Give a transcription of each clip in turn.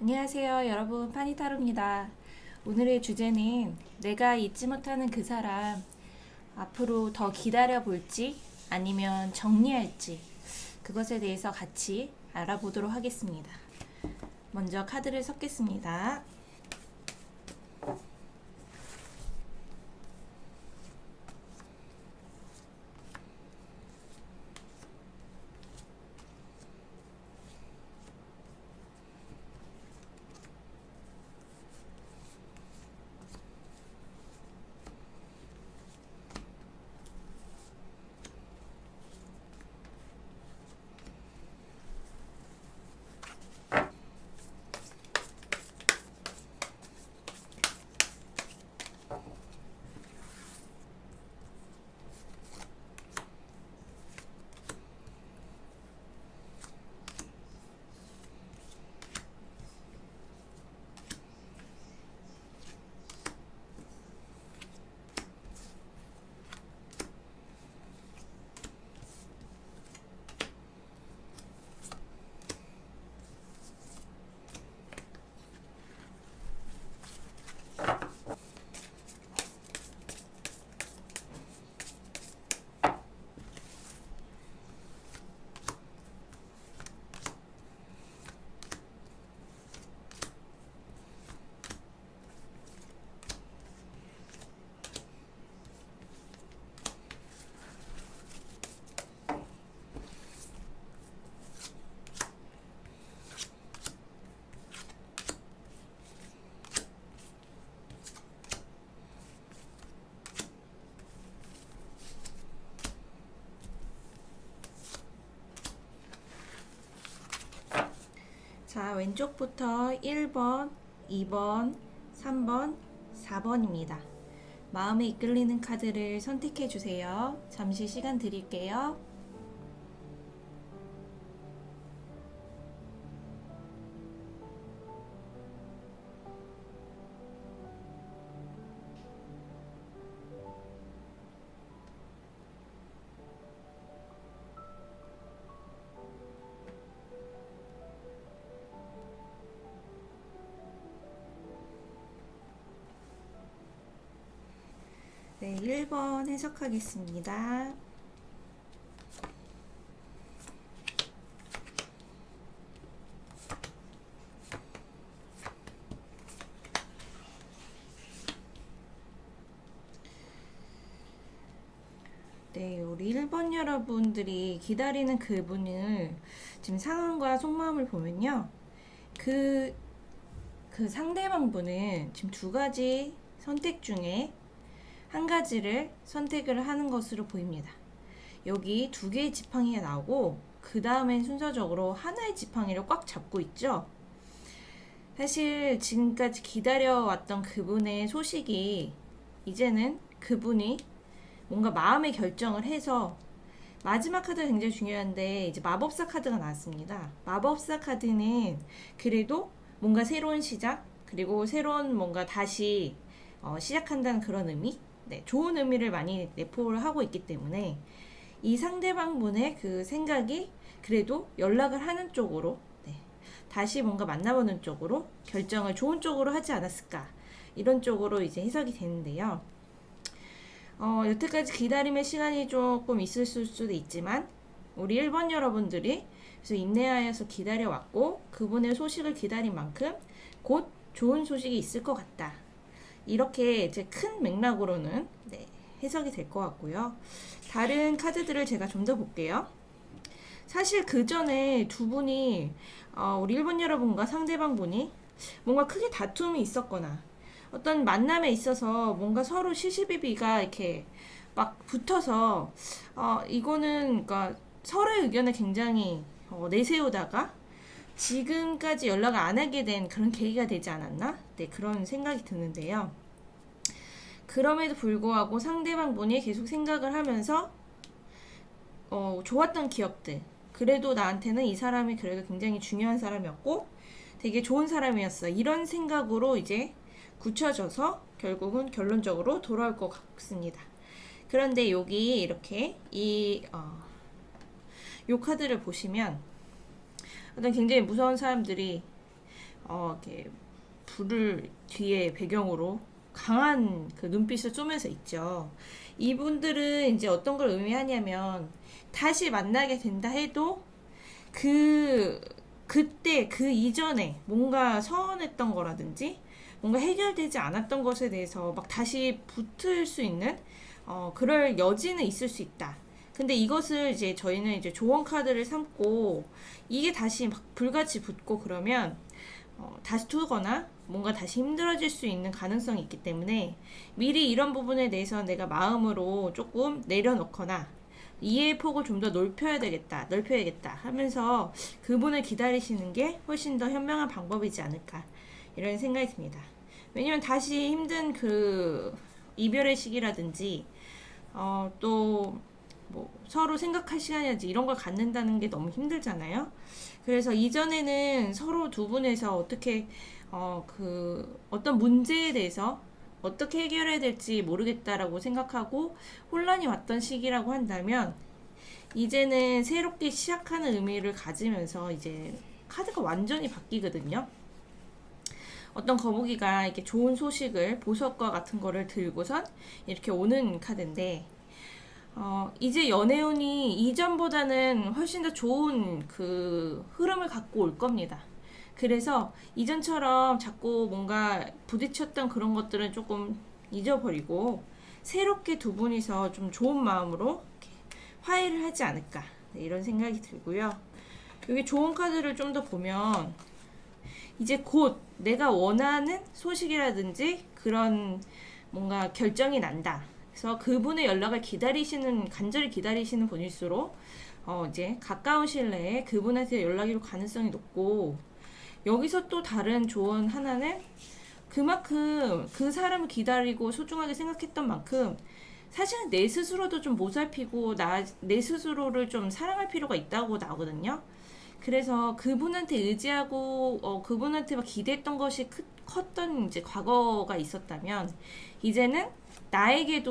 안녕하세요, 여러분. 파니타로입니다. 오늘의 주제는 내가 잊지 못하는 그 사람, 앞으로 더 기다려 볼지 아니면 정리할지, 그것에 대해서 같이 알아보도록 하겠습니다. 먼저 카드를 섞겠습니다. 자, 왼쪽부터 1번, 2번, 3번, 4번입니다. 마음에 이끌리는 카드를 선택해 주세요. 잠시 시간 드릴게요. 네, 1번 해석하겠습니다. 네, 우리 1번 여러분들이 기다리는 그분을 지금 상황과 속마음을 보면요. 그, 그 상대방 분은 지금 두 가지 선택 중에 한 가지를 선택을 하는 것으로 보입니다. 여기 두 개의 지팡이가 나오고 그 다음엔 순서적으로 하나의 지팡이를 꽉 잡고 있죠. 사실 지금까지 기다려왔던 그분의 소식이 이제는 그분이 뭔가 마음의 결정을 해서 마지막 카드가 굉장히 중요한데 이제 마법사 카드가 나왔습니다. 마법사 카드는 그래도 뭔가 새로운 시작 그리고 새로운 뭔가 다시 시작한다는 그런 의미, 네, 좋은 의미를 많이 내포를 하고 있기 때문에 이 상대방 분의 그 생각이 그래도 연락을 하는 쪽으로, 네, 다시 뭔가 만나보는 쪽으로 결정을 좋은 쪽으로 하지 않았을까, 이런 쪽으로 이제 해석이 되는데요. 여태까지 기다림의 시간이 조금 있을 수도 있지만 우리 1번 여러분들이 그래서 인내하여서 기다려왔고 그분의 소식을 기다린 만큼 곧 좋은 소식이 있을 것 같다. 이렇게 이제 큰 맥락으로는, 네, 해석이 될 것 같고요. 다른 카드들을 제가 좀 더 볼게요. 사실 그 전에 두 분이 우리 1번 여러분과 상대방 분이 뭔가 크게 다툼이 있었거나 어떤 만남에 있어서 뭔가 서로 시시비비가 이렇게 막 붙어서 이거는 그러니까 서로의 의견을 굉장히 내세우다가 지금까지 연락을 안 하게 된 그런 계기가 되지 않았나? 네, 그런 생각이 드는데요. 그럼에도 불구하고 상대방 분이 계속 생각을 하면서 좋았던 기억들, 그래도 나한테는 이 사람이 그래도 굉장히 중요한 사람이었고 되게 좋은 사람이었어, 이런 생각으로 이제 굳혀져서 결국은 결론적으로 돌아올 것 같습니다. 그런데 여기 이렇게 요 카드를 보시면 어떤 굉장히 무서운 사람들이 이렇게 불을 뒤에 배경으로 강한 그 눈빛을 쏘면서 있죠. 이분들은 이제 어떤 걸 의미하냐면 다시 만나게 된다 해도 그 그때 그 이전에 뭔가 서운했던 거라든지 뭔가 해결되지 않았던 것에 대해서 막 다시 붙을 수 있는 그럴 여지는 있을 수 있다. 근데 이것을 이제 저희는 이제 조언 카드를 삼고 이게 다시 막 불같이 붙고 그러면 다시 두거나 뭔가 다시 힘들어질 수 있는 가능성이 있기 때문에 미리 이런 부분에 대해서 내가 마음으로 조금 내려놓거나 이해의 폭을 좀 더 넓혀야겠다 하면서 그분을 기다리시는 게 훨씬 더 현명한 방법이지 않을까 이런 생각이 듭니다. 왜냐면 다시 힘든 그 이별의 시기라든지 또 뭐 서로 생각할 시간이라든지 이런 걸 갖는다는 게 너무 힘들잖아요. 그래서 이전에는 서로 두 분에서 어떻게 어떤 문제에 대해서 어떻게 해결해야 될지 모르겠다라고 생각하고 혼란이 왔던 시기라고 한다면 이제는 새롭게 시작하는 의미를 가지면서 이제 카드가 완전히 바뀌거든요. 어떤 거북이가 이렇게 좋은 소식을 보석과 같은 거를 들고선 이렇게 오는 카드인데 이제 연애운이 이전보다는 훨씬 더 좋은 그 흐름을 갖고 올 겁니다. 그래서 이전처럼 자꾸 뭔가 부딪혔던 그런 것들은 조금 잊어버리고 새롭게 두 분이서 좀 좋은 마음으로 화해를 하지 않을까 이런 생각이 들고요. 여기 좋은 카드를 좀 더 보면 이제 곧 내가 원하는 소식이라든지 그런 뭔가 결정이 난다. 그래서 그분의 연락을 간절히 기다리시는 분일수록 이제 가까운 시일 내에 그분한테 연락이 올 가능성이 높고 여기서 또 다른 조언 하나는 그만큼 그 사람을 기다리고 소중하게 생각했던 만큼 사실은 내 스스로도 좀 보살피고 내 스스로를 좀 사랑할 필요가 있다고 나오거든요. 그래서 그분한테 의지하고 그분한테 막 기대했던 것이 컸던 이제 과거가 있었다면 이제는 나를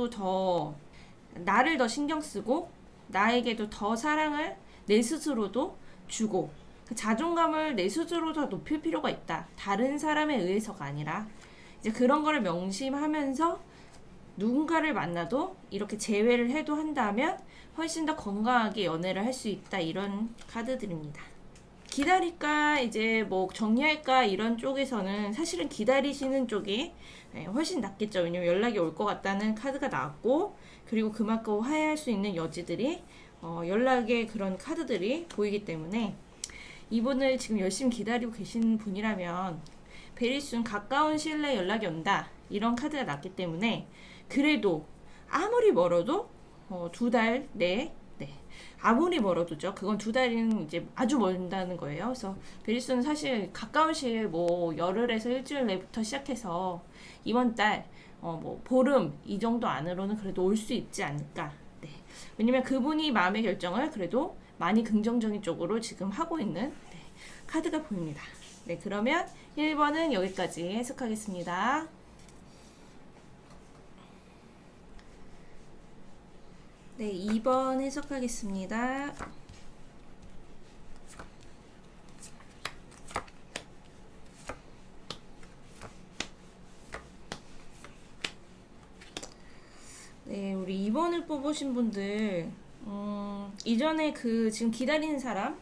더 신경 쓰고 나에게도 더 사랑을 내 스스로도 주고 그 자존감을 내 스스로 더 높일 필요가 있다. 다른 사람에 의해서가 아니라 이제 그런 거를 명심하면서 누군가를 만나도 이렇게 제외를 해도 한다면 훨씬 더 건강하게 연애를 할 수 있다. 이런 카드들입니다. 기다릴까 이제 뭐 정리할까 이런 쪽에서는 사실은 기다리시는 쪽이 훨씬 낫겠죠. 왜냐면 연락이 올 것 같다는 카드가 나왔고 그리고 그만큼 화해할 수 있는 여지들이 연락의 그런 카드들이 보이기 때문에 이분을 지금 열심히 기다리고 계신 분이라면 베리순 가까운 시일 내에 연락이 온다 이런 카드가 났기 때문에 그래도 아무리 멀어도 2달 내에 아무리 멀어도죠. 그건 2달은 이제 아주 멀다는 거예요. 그래서 베리스는 사실 가까운 시일 뭐 열흘에서 일주일 내부터 시작해서 이번 달 뭐 보름 이 정도 안으로는 그래도 올 수 있지 않을까. 네. 왜냐면 그분이 마음의 결정을 그래도 많이 긍정적인 쪽으로 지금 하고 있는 카드가 보입니다. 네, 그러면 1번은 여기까지 해석하겠습니다. 네, 2번 해석하겠습니다. 네, 우리 2번을 뽑으신 분들, 이전에 지금 기다리는 사람,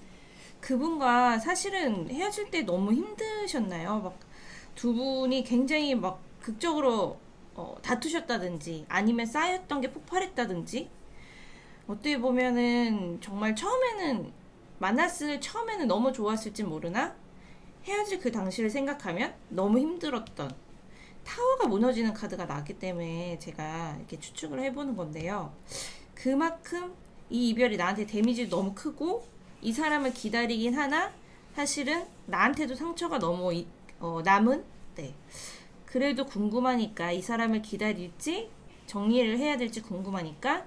그분과 사실은 헤어질 때 너무 힘드셨나요? 막 두 분이 굉장히 막 극적으로 다투셨다든지 아니면 쌓였던 게 폭발했다든지 어떻게 보면은 정말 처음에는 너무 좋았을지 모르나 헤어질 그 당시를 생각하면 너무 힘들었던 타워가 무너지는 카드가 나왔기 때문에 제가 이렇게 추측을 해보는 건데요. 그만큼 이 이별이 나한테 데미지도 너무 크고 이 사람을 기다리긴 하나 사실은 나한테도 상처가 너무 남은 그래도 궁금하니까 이 사람을 기다릴지 정리를 해야 될지 궁금하니까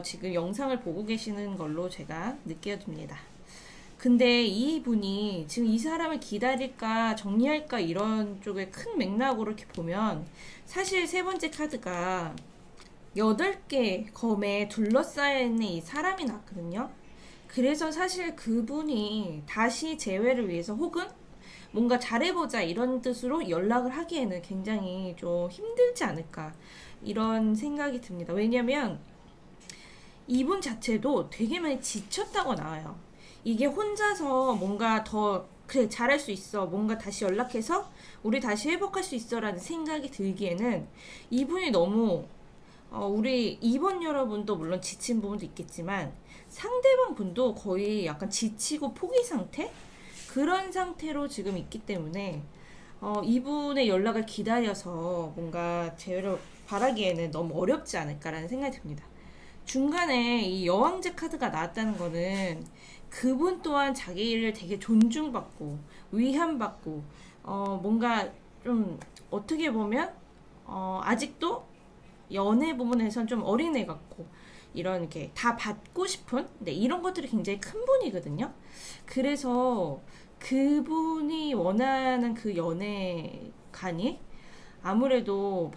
지금 영상을 보고 계시는 걸로 제가 느껴집니다. 근데 이분이 지금 이 사람을 기다릴까 정리할까 이런 쪽에 큰 맥락으로 이렇게 보면 사실 세 번째 카드가 8개 검에 둘러싸여 있는 이 사람이 나왔거든요. 그래서 사실 그분이 다시 재회를 위해서 혹은 뭔가 잘해보자 이런 뜻으로 연락을 하기에는 굉장히 좀 힘들지 않을까 이런 생각이 듭니다. 왜냐면 이분 자체도 되게 많이 지쳤다고 나와요. 이게 혼자서 뭔가 더 그래 잘할 수 있어 뭔가 다시 연락해서 우리 다시 회복할 수 있어 라는 생각이 들기에는 이분이 너무 우리 2번 여러분도 물론 지친 부분도 있겠지만 상대방 분도 거의 약간 지치고 포기 상태? 그런 상태로 지금 있기 때문에 이분의 연락을 기다려서 뭔가 재회를 바라기에는 너무 어렵지 않을까라는 생각이 듭니다. 중간에 이 여왕제 카드가 나왔다는 거는 그분 또한 자기를 되게 존중받고 위함받고 뭔가 좀 어떻게 보면 아직도 연애 부분에선 좀 어린애 같고 이런 게 다 받고 싶은 네, 이런 것들이 굉장히 큰 분이거든요. 그래서 그분이 원하는 그 연애관이 아무래도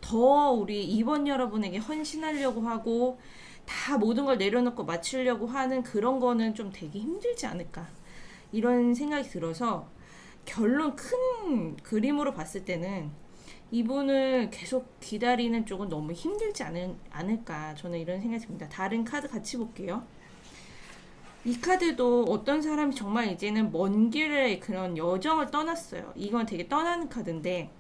더 우리 2번 여러분에게 헌신하려고 하고 다 모든 걸 내려놓고 맞추려고 하는 그런 거는 좀 되게 힘들지 않을까 이런 생각이 들어서 결론 큰 그림으로 봤을 때는 이분을 계속 기다리는 쪽은 너무 힘들지 않을까 저는 이런 생각이 듭니다. 다른 카드 같이 볼게요. 이 카드도 어떤 사람이 정말 이제는 먼 길의 그런 여정을 떠났어요. 이건 되게 떠나는 카드인데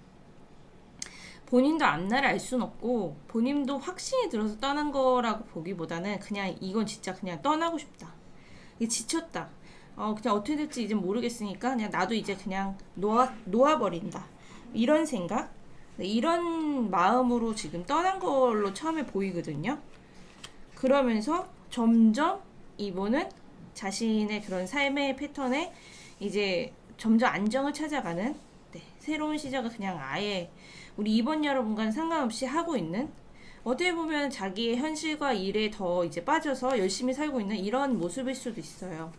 본인도 앞날을 알 수는 없고 본인도 확신이 들어서 떠난 거라고 보기보다는 그냥 이건 진짜 그냥 떠나고 싶다. 이게 지쳤다. 그냥 어떻게 될지 이제 모르겠으니까 그냥 나도 이제 그냥 놓아버린다. 이런 생각? 이런 마음으로 지금 떠난 걸로 처음에 보이거든요. 그러면서 점점 이분은 자신의 그런 삶의 패턴에 이제 점점 안정을 찾아가는 네, 새로운 시작을 그냥 아예 우리 2번 여러분과는 상관없이 하고 있는 어떻게 보면 자기의 현실과 일에 더 이제 빠져서 열심히 살고 있는 이런 모습일 수도 있어요.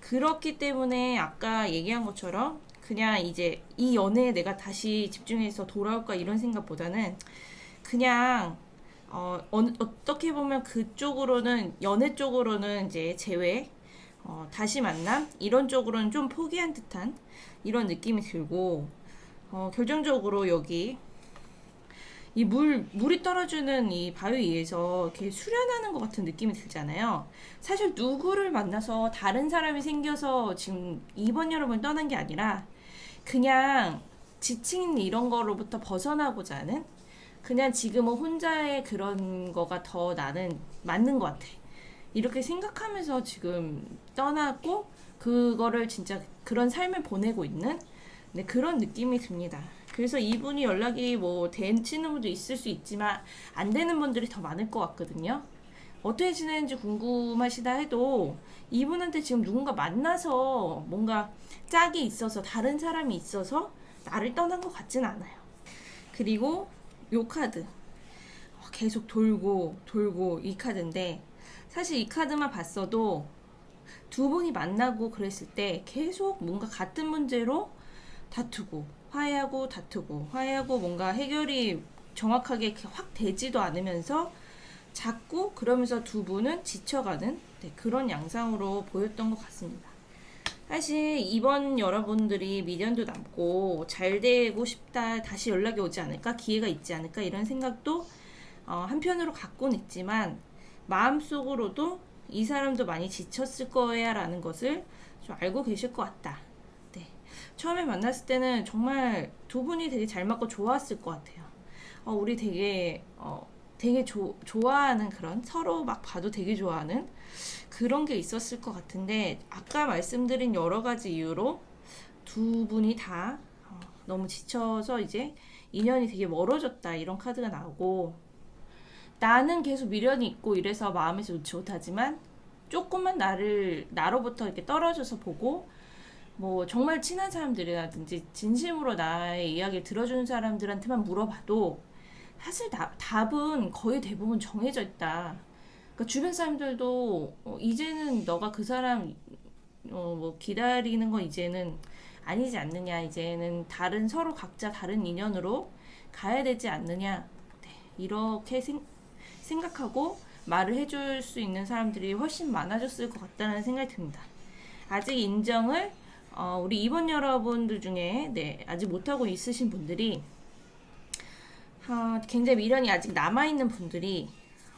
그렇기 때문에 아까 얘기한 것처럼 그냥 이제 이 연애에 내가 다시 집중해서 돌아올까 이런 생각보다는 그냥 어떻게 보면 그쪽으로는 연애 쪽으로는 이제 제외 다시 만남 이런 쪽으로는 좀 포기한 듯한 이런 느낌이 들고 결정적으로 여기 이 물이 떨어지는 이 바위 위에서 이렇게 수련하는 것 같은 느낌이 들잖아요. 사실 누구를 만나서 다른 사람이 생겨서 지금 2번 여러분 떠난 게 아니라 그냥 지친 이런 거로부터 벗어나고자 하는 그냥 지금은 혼자의 그런 거가 더 나는 맞는 것 같아. 이렇게 생각하면서 지금 떠났고 그거를 진짜 그런 삶을 보내고 있는 네, 그런 느낌이 듭니다. 그래서 이분이 연락이 뭐 되시는 분도 있을 수 있지만 안 되는 분들이 더 많을 것 같거든요. 어떻게 지내는지 궁금하시다 해도 이분한테 지금 누군가 만나서 뭔가 짝이 있어서 다른 사람이 있어서 나를 떠난 것 같진 않아요. 그리고 요 카드 계속 돌고 돌고 이 카드인데 사실 이 카드만 봤어도 두 분이 만나고 그랬을 때 계속 뭔가 같은 문제로 다투고 화해하고 다투고 화해하고 뭔가 해결이 정확하게 확 되지도 않으면서 자꾸 그러면서 두 분은 지쳐가는 네, 그런 양상으로 보였던 것 같습니다. 사실 이번 여러분들이 미련도 남고 잘 되고 싶다 다시 연락이 오지 않을까 기회가 있지 않을까 이런 생각도 한편으로 갖고는 있지만 마음속으로도 이 사람도 많이 지쳤을 거야 라는 것을 좀 알고 계실 것 같다. 네. 처음에 만났을 때는 정말 두 분이 되게 잘 맞고 좋았을 것 같아요. 우리 되게 좋아하는 그런 서로 막 봐도 되게 좋아하는 그런 게 있었을 것 같은데 아까 말씀드린 여러 가지 이유로 두 분이 다 너무 지쳐서 이제 인연이 되게 멀어졌다 이런 카드가 나오고 나는 계속 미련이 있고 이래서 마음에서 놓지 못하지만 조금만 나로부터 이렇게 떨어져서 보고 뭐 정말 친한 사람들이라든지 진심으로 나의 이야기를 들어주는 사람들한테만 물어봐도 사실 답은 거의 대부분 정해져 있다. 그러니까 주변 사람들도 이제는 너가 그 사람 뭐 기다리는 건 이제는 아니지 않느냐. 이제는 다른 서로 각자 다른 인연으로 가야 되지 않느냐. 네, 이렇게 생각하고 말을 해줄 수 있는 사람들이 훨씬 많아졌을 것 같다는 생각이 듭니다. 아직 인정을 우리 2번 여러분들 중에 아직 못하고 있으신 분들이 굉장히 미련이 아직 남아있는 분들이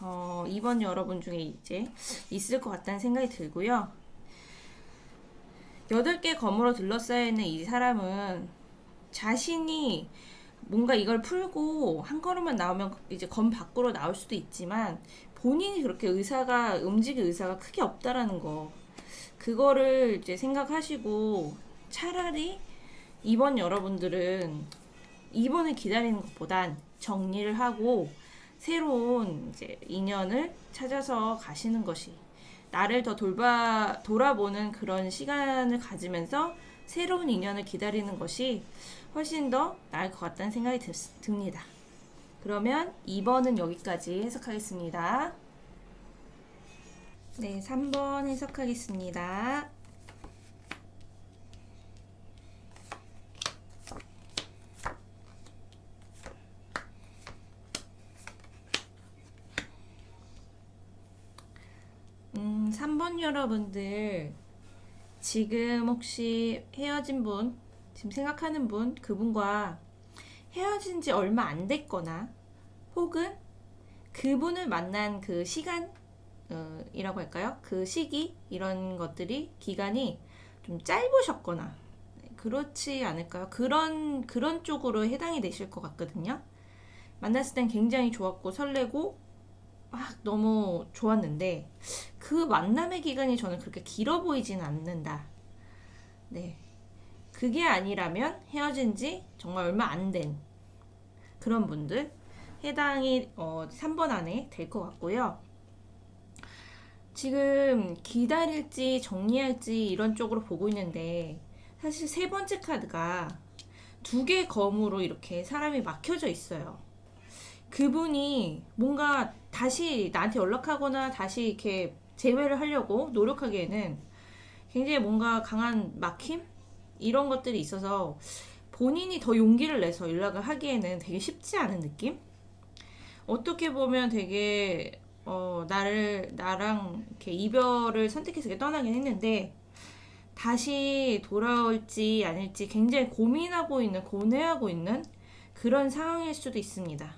2번 여러분 중에 이제 있을 것 같다는 생각이 들고요. 8개 검으로 둘러싸여 있는 이 사람은 자신이 뭔가 이걸 풀고 한 걸음만 나오면 이제 검 밖으로 나올 수도 있지만 본인이 그렇게 움직일 의사가 크게 없다라는 거, 그거를 이제 생각하시고 차라리 2번 여러분들은 2번을 기다리는 것보단 정리를 하고 새로운 이제 인연을 찾아서 가시는 것이, 나를 더 돌아보는 그런 시간을 가지면서 새로운 인연을 기다리는 것이 훨씬 더 나을 것 같다는 생각이 듭니다. 그러면 2번은 여기까지 해석하겠습니다. 네, 3번 해석하겠습니다. 음, 3번 여러분들, 지금 혹시 헤어진 분, 지금 생각하는 분, 그분과 헤어진 지 얼마 안 됐거나 혹은 그분을 만난 그 시간, 이라고 할까요? 그 시기, 이런 것들이 기간이 좀 짧으셨거나 그렇지 않을까요? 그런 쪽으로 해당이 되실 것 같거든요. 만났을 땐 굉장히 좋았고 설레고 막 너무 좋았는데 그 만남의 기간이 저는 그렇게 길어 보이지는 않는다. 네. 그게 아니라면 헤어진 지 정말 얼마 안 된 그런 분들 해당이 3번 안에 될 것 같고요. 지금 기다릴지 정리할지 이런 쪽으로 보고 있는데 사실 세 번째 카드가 2개 검으로 이렇게 사람이 막혀져 있어요. 그분이 뭔가 다시 나한테 연락하거나 다시 이렇게 재회를 하려고 노력하기에는 굉장히 뭔가 강한 막힘? 이런 것들이 있어서 본인이 더 용기를 내서 연락을 하기에는 되게 쉽지 않은 느낌? 어떻게 보면 되게 나랑 이렇게 이별을 선택해서 떠나긴 했는데 다시 돌아올지 아닐지 굉장히 고뇌하고 있는 그런 상황일 수도 있습니다.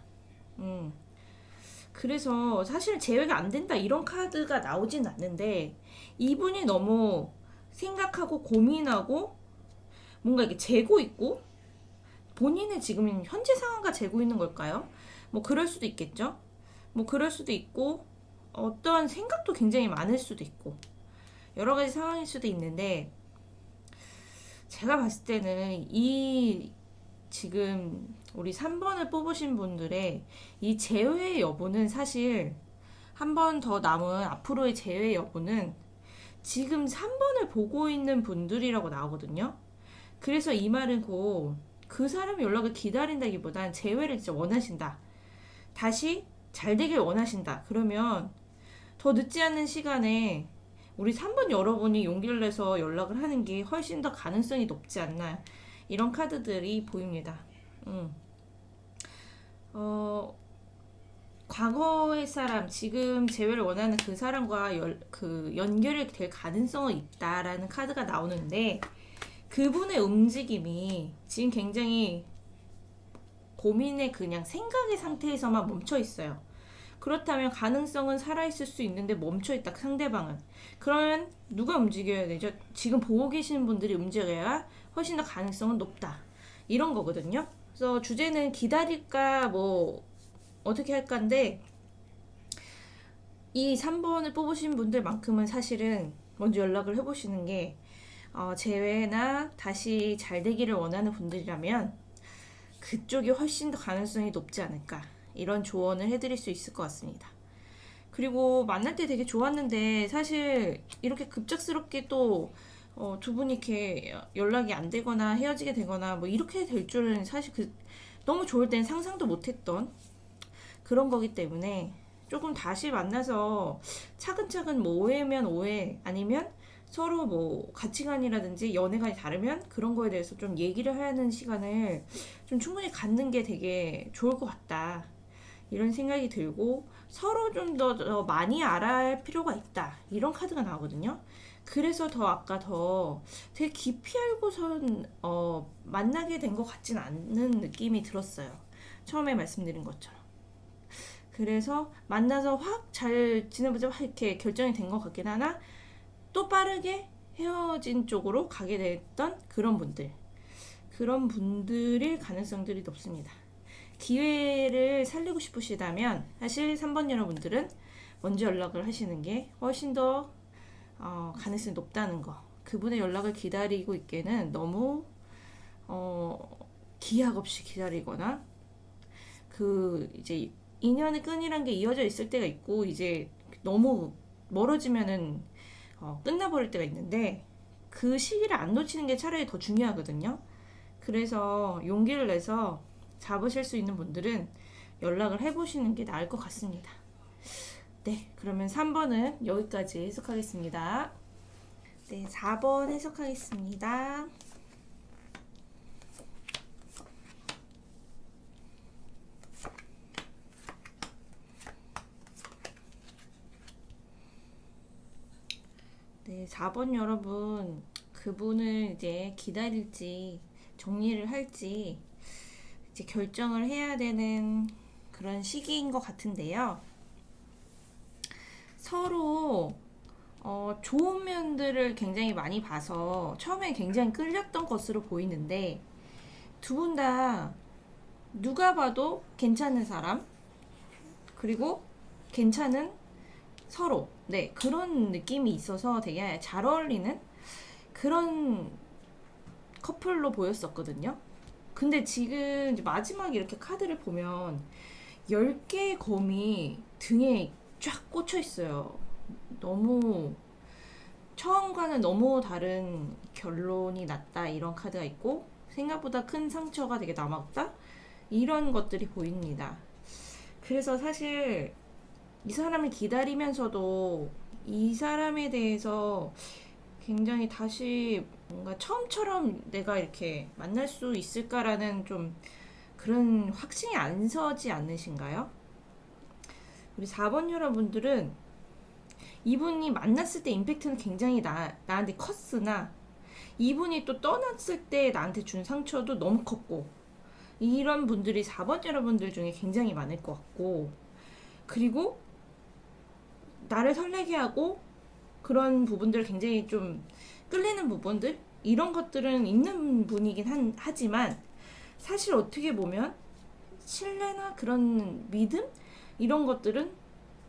그래서 사실 재회가 안 된다 이런 카드가 나오진 않는데 이분이 너무 생각하고 고민하고 뭔가 이렇게 재고 있고 본인의 지금 현재 상황과 재고 있는 걸까요? 뭐 그럴 수도 있겠죠. 뭐 그럴 수도 있고 어떤 생각도 굉장히 많을 수도 있고 여러 가지 상황일 수도 있는데 제가 봤을 때는 이 지금 우리 3번을 뽑으신 분들의 이 재회 여부는 사실 한 번 더 남은 앞으로의 재회 여부는 지금 3번을 보고 있는 분들이라고 나오거든요. 그래서 이 말은 곧 그 사람의 연락을 기다린다기보단 재회를 진짜 원하신다. 다시 잘 되길 원하신다. 그러면 더 늦지 않은 시간에 우리 3번 여러분이 용기를 내서 연락을 하는 게 훨씬 더 가능성이 높지 않나. 이런 카드들이 보입니다. 과거의 사람, 지금 재회를 원하는 그 사람과 연결이 될 가능성은 있다라는 카드가 나오는데 그분의 움직임이 지금 굉장히 고민의 그냥 생각의 상태에서만 멈춰 있어요. 그렇다면 가능성은 살아있을 수 있는데 멈춰있다, 상대방은. 그러면 누가 움직여야 되죠? 지금 보고 계시는 분들이 움직여야 훨씬 더 가능성은 높다. 이런 거거든요. 그래서 주제는 기다릴까, 뭐, 어떻게 할까인데, 이 3번을 뽑으신 분들만큼은 사실은 먼저 연락을 해보시는 게, 재회나 다시 잘 되기를 원하는 분들이라면, 그쪽이 훨씬 더 가능성이 높지 않을까. 이런 조언을 해드릴 수 있을 것 같습니다. 그리고 만날 때 되게 좋았는데 사실 이렇게 급작스럽게 또 두 분이 이렇게 연락이 안 되거나 헤어지게 되거나 뭐 이렇게 될 줄은 사실 너무 좋을 땐 상상도 못했던 그런 거기 때문에 조금 다시 만나서 차근차근 뭐 오해면 오해 아니면 서로 뭐 가치관이라든지 연애관이 다르면 그런 거에 대해서 좀 얘기를 하는 시간을 좀 충분히 갖는 게 되게 좋을 것 같다. 이런 생각이 들고 서로 좀 더 많이 알아야 할 필요가 있다. 이런 카드가 나오거든요. 그래서 더 아까 더 되게 깊이 알고선 만나게 된 것 같진 않는 느낌이 들었어요. 처음에 말씀드린 것처럼. 그래서 만나서 확 잘 지내보자 확 이렇게 결정이 된 것 같긴 하나 또 빠르게 헤어진 쪽으로 가게 됐던 그런 분들일 가능성들이 높습니다. 기회를 살리고 싶으시다면 사실 3번 여러분들은 먼저 연락을 하시는 게 훨씬 더 가능성이 높다는 거. 그분의 연락을 기다리고 있기에는 너무 기약 없이 기다리거나 이제 인연의 끈이란 게 이어져 있을 때가 있고 이제 너무 멀어지면은 끝나버릴 때가 있는데 그 시기를 안 놓치는 게 차라리 더 중요하거든요. 그래서 용기를 내서 잡으실 수 있는 분들은 연락을 해보시는 게 나을 것 같습니다. 네, 그러면 3번은 여기까지 해석하겠습니다. 네, 4번 해석하겠습니다. 네, 4번 여러분, 그분을 이제 기다릴지 정리를 할지 이제 결정을 해야 되는 그런 시기인 것 같은데요. 서로 좋은 면들을 굉장히 많이 봐서 처음에 굉장히 끌렸던 것으로 보이는데 두 분 다 누가 봐도 괜찮은 사람 그리고 괜찮은 서로 네 그런 느낌이 있어서 되게 잘 어울리는 그런 커플로 보였었거든요. 근데 지금 이제 마지막에 이렇게 카드를 보면 10개의 검이 등에 쫙 꽂혀 있어요. 너무 처음과는 너무 다른 결론이 났다 이런 카드가 있고 생각보다 큰 상처가 되게 남았다 이런 것들이 보입니다. 그래서 사실 이 사람을 기다리면서도 이 사람에 대해서 굉장히 다시 뭔가 처음처럼 내가 이렇게 만날 수 있을까라는 좀 그런 확신이 안 서지 않으신가요? 우리 4번 여러분들은 이분이 만났을 때 임팩트는 굉장히 나한테 컸으나 이분이 또 떠났을 때 나한테 준 상처도 너무 컸고 이런 분들이 4번 여러분들 중에 굉장히 많을 것 같고 그리고 나를 설레게 하고 그런 부분들 굉장히 좀 끌리는 부분들 이런 것들은 있는 분이긴 하지만 사실 어떻게 보면 신뢰나 그런 믿음 이런 것들은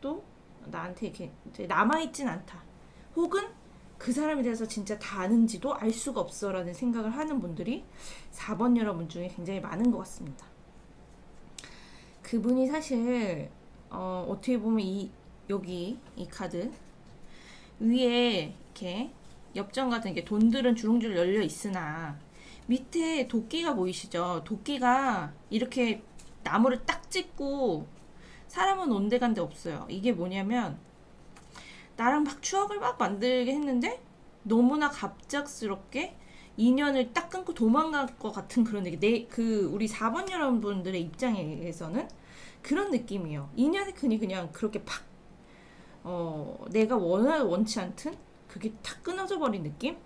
또 나한테 이렇게 남아있진 않다. 혹은 그 사람에 대해서 진짜 다 아는지도 알 수가 없어 라는 생각을 하는 분들이 4번 여러분 중에 굉장히 많은 것 같습니다. 그분이 사실 어떻게 보면 여기 이 카드 위에 이렇게 엽전 같은 게 돈들은 주렁주렁 열려 있으나 밑에 도끼가 보이시죠? 도끼가 이렇게 나무를 딱 찍고 사람은 온데간데 없어요. 이게 뭐냐면 나랑 막 추억을 막 만들게 했는데 너무나 갑작스럽게 인연을 딱 끊고 도망갈 것 같은 그런 느낌. 우리 4번 여러분들의 입장에서는 그런 느낌이에요. 인연의 끈이 그냥 그렇게 팍 내가 원치 않든 그게 탁 끊어져 버린 느낌?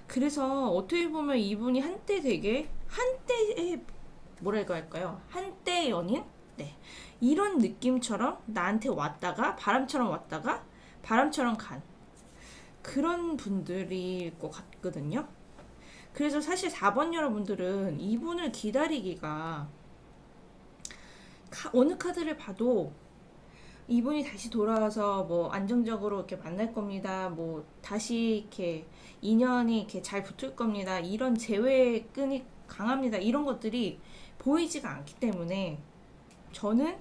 그래서 어떻게 보면 이분이 한때의 뭐랄까 할까요? 한때의 연인? 네. 이런 느낌처럼 나한테 왔다가 바람처럼 왔다가 바람처럼 간 그런 분들일 것 같거든요. 그래서 사실 4번 여러분들은 이분을 기다리기가 어느 카드를 봐도 이분이 다시 돌아와서 뭐 안정적으로 이렇게 만날 겁니다. 뭐 다시 이렇게 인연이 이렇게 잘 붙을 겁니다. 이런 재회의 끈이 강합니다. 이런 것들이 보이지가 않기 때문에 저는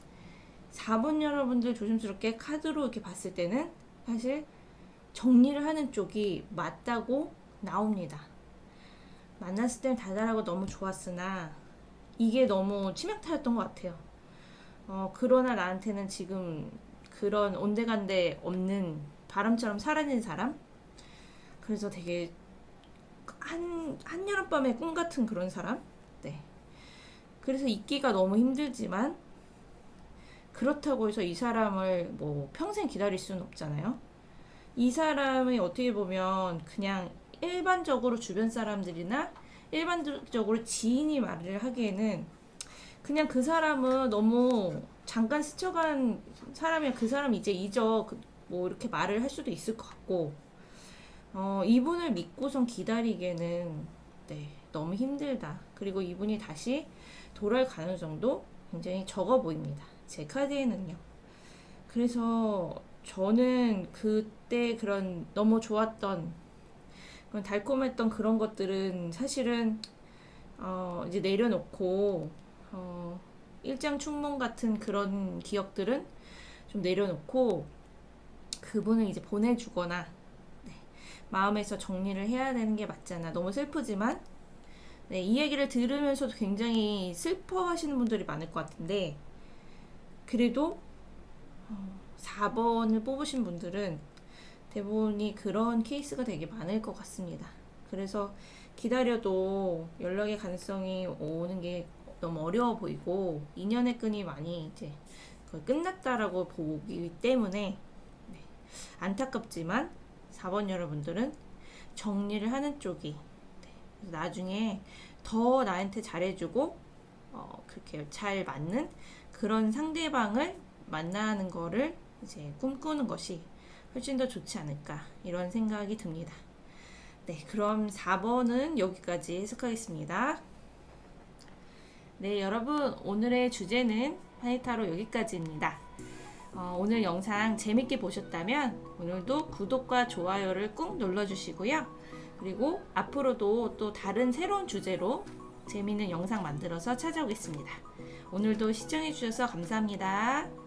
4번 여러분들 조심스럽게 카드로 이렇게 봤을 때는 사실 정리를 하는 쪽이 맞다고 나옵니다. 만났을 때는 달달하고 너무 좋았으나 이게 너무 치명타였던 것 같아요. 그러나 나한테는 지금 그런 온데간데 없는 바람처럼 사라진 사람? 그래서 되게 한여름밤의 꿈 같은 그런 사람? 네. 그래서 있기가 너무 힘들지만 그렇다고 해서 이 사람을 뭐 평생 기다릴 수는 없잖아요. 이 사람이 어떻게 보면 그냥 일반적으로 주변 사람들이나 일반적으로 지인이 말을 하기에는 그냥 그 사람은 너무 잠깐 스쳐간 사람이야. 그 사람 이제 잊어. 뭐 이렇게 말을 할 수도 있을 것 같고, 이분을 믿고선 기다리기에는 네, 너무 힘들다. 그리고 이분이 다시 돌아올 가능성도 굉장히 적어 보입니다. 제 카드에는요. 그래서 저는 그때 그런 너무 좋았던 그런 달콤했던 그런 것들은 사실은 이제 내려놓고 일장춘몽 같은 그런 기억들은 좀 내려놓고 그분을 이제 보내주거나 네, 마음에서 정리를 해야 되는 게 맞잖아. 너무 슬프지만 네, 이 얘기를 들으면서도 굉장히 슬퍼하시는 분들이 많을 것 같은데 그래도 4번을 뽑으신 분들은 대부분이 그런 케이스가 되게 많을 것 같습니다. 그래서 기다려도 연락의 가능성이 오는 게 너무 어려워 보이고 인연의 끈이 많이 이제 거의 끝났다라고 보기 때문에 네, 안타깝지만 4번 여러분들은 정리를 하는 쪽이 네, 나중에 더 나한테 잘해주고 그렇게 잘 맞는 그런 상대방을 만나는 거를 이제 꿈꾸는 것이 훨씬 더 좋지 않을까 이런 생각이 듭니다. 네, 그럼 4번은 여기까지 해석하겠습니다. 네, 여러분 오늘의 주제는 파이타로 여기까지입니다. 오늘 영상 재밌게 보셨다면 오늘도 구독과 좋아요를 꾹 눌러주시고요. 그리고 앞으로도 또 다른 새로운 주제로 재밌는 영상 만들어서 찾아오겠습니다. 오늘도 시청해주셔서 감사합니다.